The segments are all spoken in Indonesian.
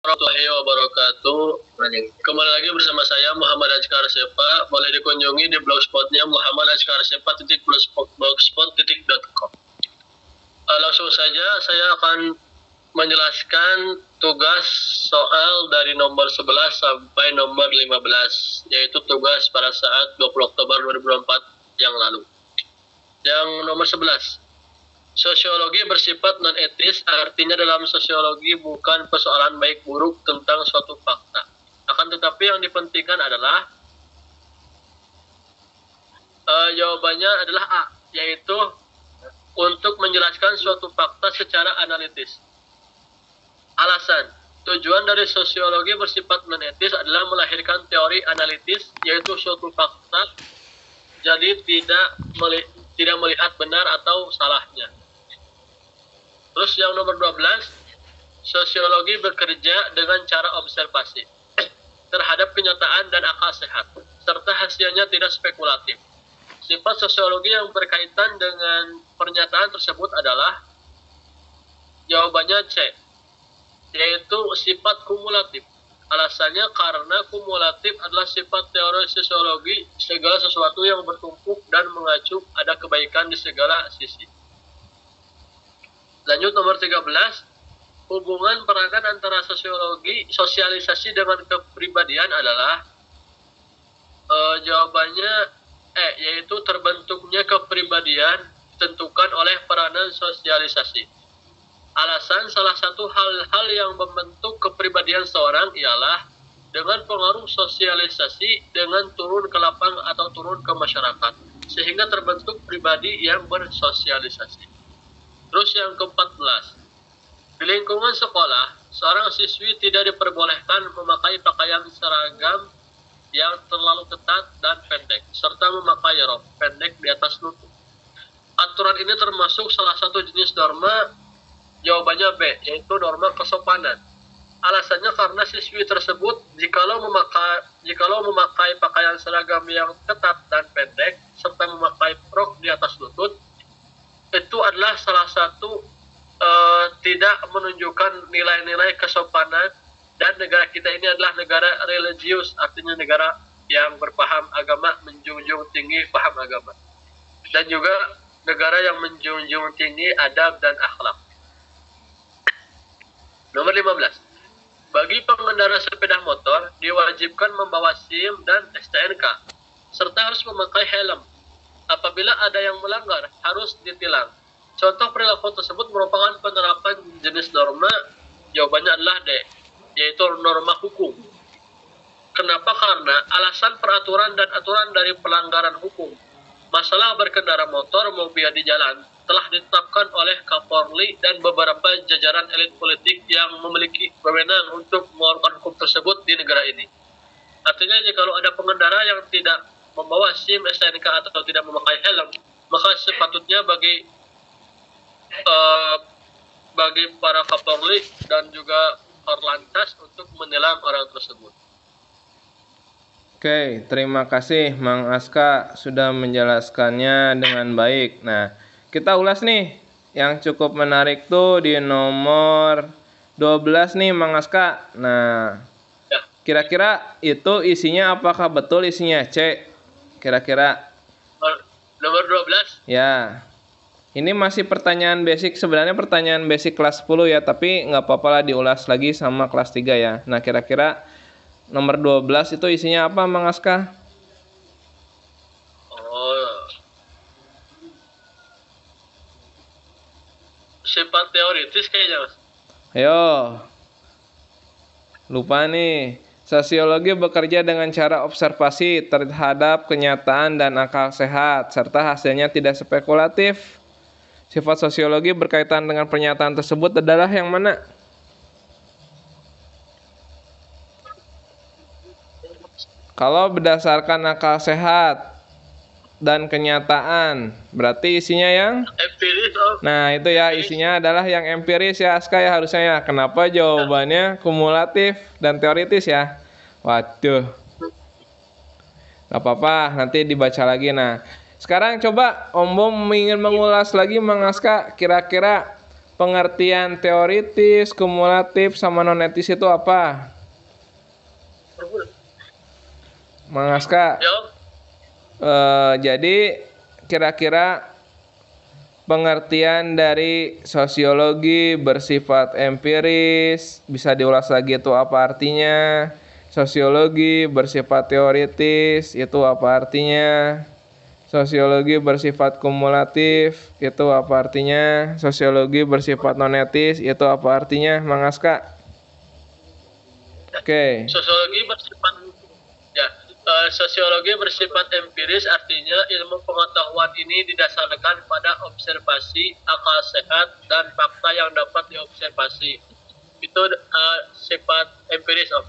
Warahmatullahi wabarakatuh. Kembali lagi bersama saya Muhammad Azkar Sepa. Boleh dikunjungi di blogspotnya muhammadazkarsepa.blogspot.com. Langsung saja saya akan menjelaskan tugas soal dari nomor 11 sampai nomor 15, yaitu tugas pada saat 20 Oktober 2024 yang lalu. Yang nomor 11, sosiologi bersifat non-etis, artinya dalam sosiologi bukan persoalan baik buruk tentang suatu fakta. Akan tetapi yang dipentingkan adalah jawabannya adalah A, yaitu untuk menjelaskan suatu fakta secara analitis. Alasan, tujuan dari sosiologi bersifat non-etis adalah melahirkan teori analitis, yaitu suatu fakta, jadi tidak melihat benar atau salahnya. Terus yang nomor 12, sosiologi bekerja dengan cara observasi terhadap kenyataan dan akal sehat, serta hasilnya tidak spekulatif. Sifat sosiologi yang berkaitan dengan pernyataan tersebut adalah jawabannya C, yaitu sifat kumulatif. Alasannya karena kumulatif adalah sifat teori sosiologi, segala sesuatu yang bertumpuk dan mengacu ada kebaikan di segala sisi. Lanjut nomor 13, hubungan peranan antara sosialisasi dengan kepribadian adalah jawabannya E, yaitu terbentuknya kepribadian ditentukan oleh peranan sosialisasi. Alasan, salah satu hal-hal yang membentuk kepribadian seorang ialah dengan pengaruh sosialisasi dengan turun ke lapang atau turun ke masyarakat, sehingga terbentuk pribadi yang bersosialisasi. Terus yang ke-14, di lingkungan sekolah, seorang siswi tidak diperbolehkan memakai pakaian seragam yang terlalu ketat dan pendek, serta memakai rok pendek di atas lutut. Aturan ini termasuk salah satu jenis norma, jawabannya B, yaitu norma kesopanan. Alasannya karena siswi tersebut jikalau memakai pakaian seragam yang ketat dan pendek, serta memakai rok di atas lutut, itu adalah salah satu tidak menunjukkan nilai-nilai kesopanan, dan negara kita ini adalah negara religius, artinya negara yang berpaham agama, menjunjung tinggi paham agama, dan juga negara yang menjunjung tinggi adab dan akhlak. Nomor 15, bagi pengendara sepeda motor diwajibkan membawa SIM dan STNK, serta harus memakai helm. Apabila ada yang melanggar, harus ditilang. Contoh perilaku tersebut merupakan penerapan jenis norma, jawabannya adalah D, yaitu norma hukum. Kenapa? Karena alasan peraturan dan aturan dari pelanggaran hukum. Masalah berkendara motor mobil di jalan telah ditetapkan oleh Kapolri dan beberapa jajaran elit politik yang memiliki wewenang untuk mengeluarkan hukum tersebut di negara ini. Artinya jika ada pengendara yang tidak membawa SIM, STNK atau tidak memakai helm, maka sepatutnya bagi para Kapolri dan juga Korlantas untuk menilang orang tersebut. Oke, terima kasih Mang Aska sudah menjelaskannya dengan baik. Nah, kita ulas nih yang cukup menarik tuh di nomor 12 nih Mang Aska. Nah, kira-kira itu isinya apakah betul isinya C? Kira-kira nomor 12? Ya. Ini masih pertanyaan basic, sebenarnya pertanyaan basic kelas 10 ya, tapi nggak apa-apa lah diulas lagi sama kelas 3 ya. Nah, kira-kira nomor 12 itu isinya apa, Mang Aska? Sifat teoritis kayaknya, Mas. Ayo. Lupa nih. Sosiologi bekerja dengan cara observasi terhadap kenyataan dan akal sehat, serta hasilnya tidak spekulatif. Sifat sosiologi berkaitan dengan pernyataan tersebut adalah yang mana? Kalau berdasarkan akal sehat dan kenyataan, berarti isinya yang empiris. Nah, itu ya isinya adalah yang empiris ya, Aska ya harusnya ya. Kenapa jawabannya kumulatif dan teoritis ya? Waduh. Gak apa-apa, nanti dibaca lagi. Nah, sekarang coba Om Bom ingin mengulas lagi Mang Aska, kira-kira pengertian teoritis, kumulatif, sama non-etis itu apa? Mang Aska. Jawab. Jadi kira-kira pengertian dari sosiologi bersifat empiris, bisa diulas lagi itu apa artinya? Sosiologi bersifat teoritis, itu apa artinya? Sosiologi bersifat kumulatif, itu apa artinya? Sosiologi bersifat non-etis, itu apa artinya, Mang Aska? Oke. Sosiologi bersifat empiris, artinya ilmu pengetahuan ini didasarkan pada observasi, akal sehat, dan fakta yang dapat diobservasi. Itu sifat empiris, Om.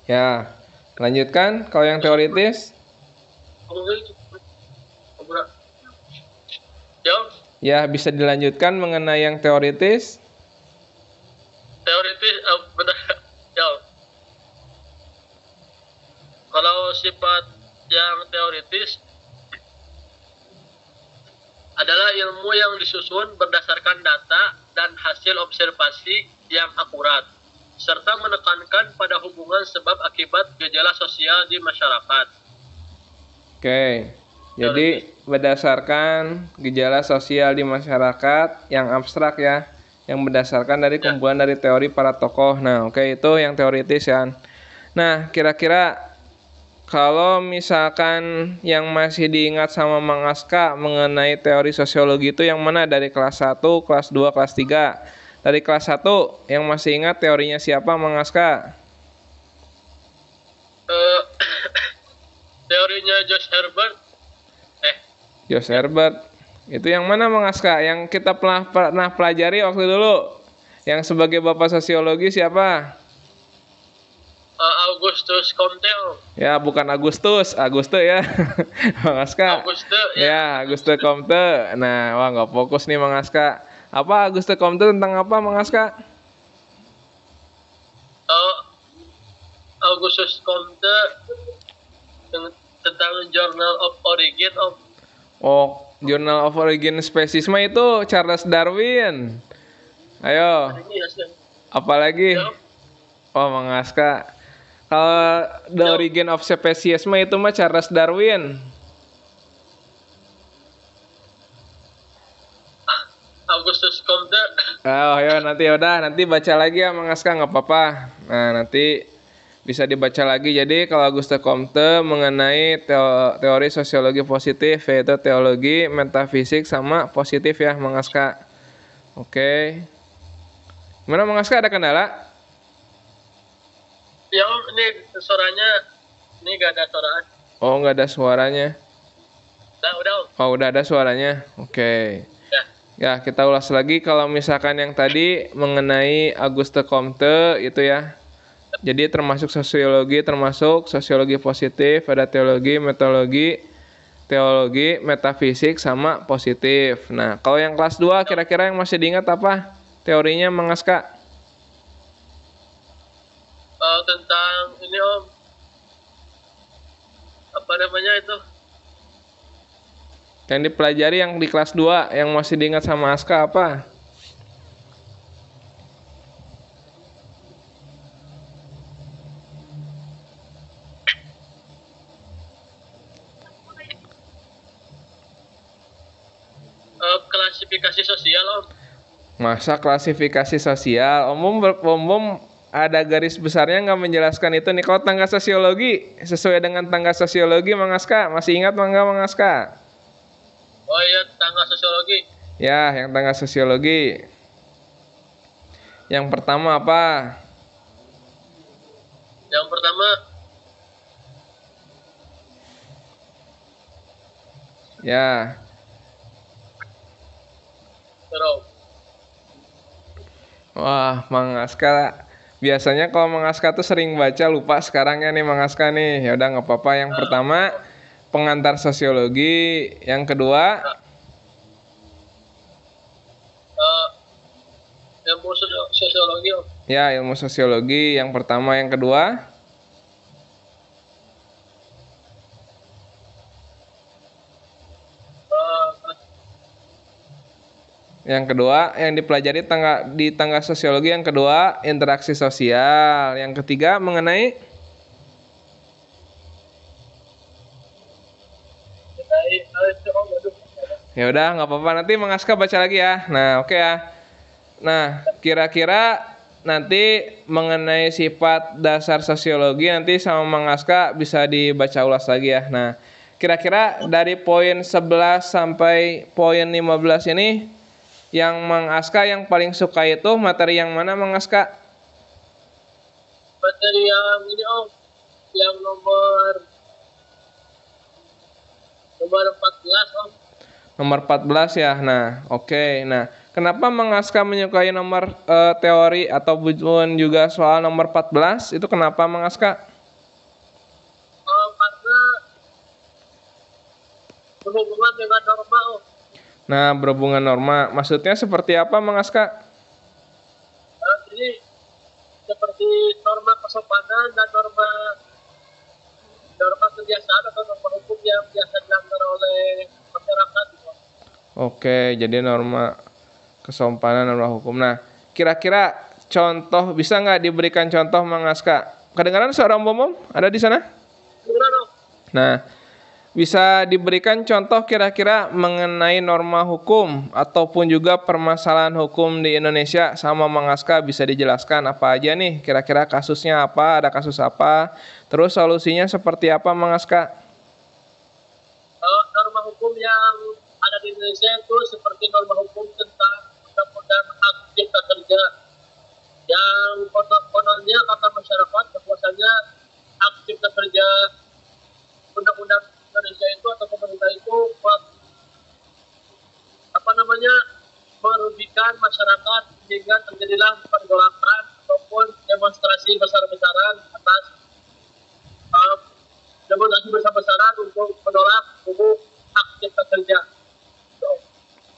Ya, lanjutkan. Kalau yang teoritis? Jawab. Ya, bisa dilanjutkan mengenai yang teoritis. Teoritis, benar. Jawab. Kalau sifat yang teoritis adalah ilmu yang disusun berdasarkan data dan hasil observasi yang akurat, serta menekankan pada hubungan sebab akibat gejala sosial di masyarakat. Oke, jadi berdasarkan gejala sosial di masyarakat yang abstrak ya, yang berdasarkan dari kumpulan dari teori para tokoh. Nah, oke, itu yang teoritis ya. Nah, kira-kira kalau misalkan yang masih diingat sama Mang Aska mengenai teori sosiologi itu yang mana dari kelas 1, kelas 2, kelas 3? Dari kelas 1 yang masih ingat teorinya siapa, Mang Aska? Teorinya George Herbert. George Herbert. Itu yang mana, Mang Aska? Yang kita pernah pelajari waktu dulu. Yang sebagai bapak sosiologi siapa? Augustus Comte. Ya, bukan Agustus ya. Mang Aska. Ya, Auguste Comte. Nah, wah nggak fokus nih Mang Aska. Apa Auguste Comte tentang apa, Mang Aska? Augustus Comte tentang Journal of Origin of. Oh, Journal of Origin Species mah itu Charles Darwin. Ayo. Apalagi? Oh, Mang Aska. Kalau The Origin of Species mah itu mah Charles Darwin. Augustus Comte. Oh, ya nanti baca lagi ya Mang Aska, nggak apa-apa. Nah, nanti bisa dibaca lagi. Jadi kalau Auguste Comte mengenai teori sosiologi positif, yaitu teologi, metafisik, sama positif ya Mang Aska. Oke. Gimana Mang Aska, ada kendala? Ya Om, ini suaranya, ini gak ada suaraan. Oh, nggak ada suaranya. Udah Om. Oh, udah ada suaranya. Oke. Ya, kita ulas lagi kalau misalkan yang tadi mengenai Auguste Comte itu ya. Jadi termasuk sosiologi positif, ada teologi, metodologi, teologi, metafisik, sama positif. Nah, kalau yang kelas 2 kira-kira yang masih diingat apa teorinya, Mang Aska? Tentang ini Om, apa namanya itu? Yang dipelajari yang di kelas 2 yang masih diingat sama Aska apa? Klasifikasi sosial Om. Masa klasifikasi sosial? Om ada garis besarnya nggak menjelaskan itu nih. Kalau tangga sosiologi sesuai dengan tangga sosiologi, Mang Aska masih ingat Mang Aska? Oh iya, tangga sosiologi. Ya, yang tangga sosiologi. Yang pertama apa? Yang pertama, ya. Wah, Mang Aska. Biasanya kalau Mang Aska tuh sering baca, lupa sekarang ya nih Mang Aska nih. Ya udah nggak apa-apa. Yang pertama pengantar sosiologi, yang kedua ilmu sosiologi Om. ya ilmu sosiologi yang pertama, yang kedua Yang kedua, yang dipelajari di tangga sosiologi yang kedua, interaksi sosial. Yang ketiga mengenai ya udah nggak apa-apa, nanti Mang Aska baca lagi ya. Nah, oke ya. Nah, kira-kira nanti mengenai sifat dasar sosiologi nanti sama Mang Aska bisa dibaca ulas lagi ya. Nah, kira-kira dari poin 11 sampai poin 15 ini yang Mang Aska yang paling suka itu materi yang mana Mang Aska? Materi yang ini Om, yang nomor 14 Om. Nomor 14 ya. Nah, oke. Nah, kenapa Mang Aska menyukai nomor teori atau juga soal nomor 14? Itu kenapa Mang Aska? Karena berhubungan dengan norma Om. Nah, berhubungan norma. Maksudnya seperti apa Mang Aska? Jadi seperti norma kesopanan dan norma kebiasaan atau norma hukum yang biasa dilanggar oleh masyarakat gitu. Oke, jadi norma kesopanan, norma hukum. Nah, kira-kira contoh, bisa nggak diberikan contoh Mang Aska? Kedengaran suara Om? Ada di sana? Nah, bisa diberikan contoh kira-kira mengenai norma hukum ataupun juga permasalahan hukum di Indonesia sama Mang Aska, bisa dijelaskan apa aja nih? Kira-kira kasusnya apa? Ada kasus apa? Terus solusinya seperti apa Mang Aska? Norma hukum yang ada di Indonesia itu seperti norma hukum tentang undang-undang hak cipta kerja yang kononnya kata masyarakat bahwasanya hak cipta kerja undang-undang Indonesia itu atau pemerintah itu merugikan masyarakat sehingga terjadilah pergolakan ataupun demonstrasi besar-besaran atas demonstrasi besar-besaran untuk menolak hak cipta kerja.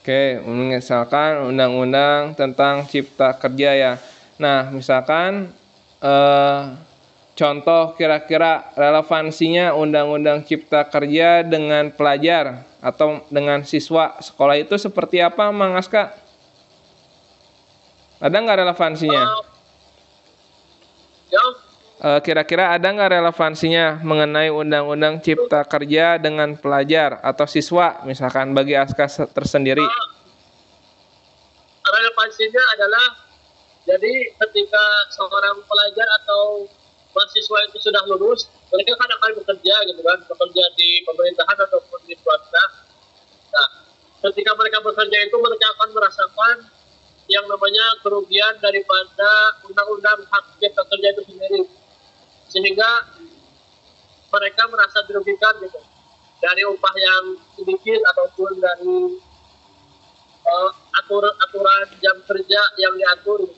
Oke, misalkan undang-undang tentang cipta kerja ya. Nah, misalkan contoh kira-kira relevansinya undang-undang cipta kerja dengan pelajar atau dengan siswa sekolah itu seperti apa, Mang Aska? Ada nggak relevansinya? Kira-kira ada nggak relevansinya mengenai undang-undang cipta kerja dengan pelajar atau siswa, misalkan bagi Aska tersendiri? Relevansinya adalah jadi ketika seorang pelajar atau mahasiswa itu sudah lulus, mereka kan akan bekerja gitu kan, bekerja di pemerintahan ataupun di swasta. Nah, ketika mereka bekerja itu mereka akan merasakan yang namanya kerugian daripada undang-undang hak cipta kerja itu sendiri, sehingga mereka merasa dirugikan gitu dari upah yang sedikit ataupun dari aturan jam kerja yang diatur.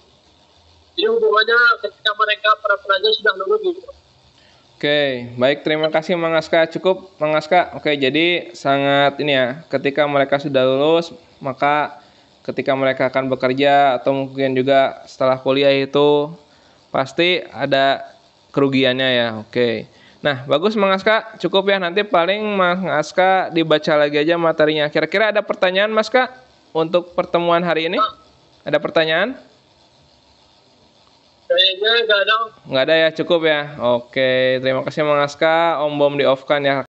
Jadi hubungannya ketika mereka para pelajar sudah lulus gitu. Oke, baik, terima kasih Mang Aska. Cukup Mang Aska. Oke, jadi sangat ini ya, ketika mereka sudah lulus, maka ketika mereka akan bekerja atau mungkin juga setelah kuliah itu pasti ada kerugiannya ya. Oke. Nah, bagus Mang Aska. Cukup ya, nanti paling Mang Aska dibaca lagi aja materinya. Kira-kira ada pertanyaan Mas Kak untuk pertemuan hari ini? Ada pertanyaan? Kayaknya nggak ada. Nggak ada ya, cukup ya. Oke, terima kasih Mang Aska. Om Bom di off kan ya.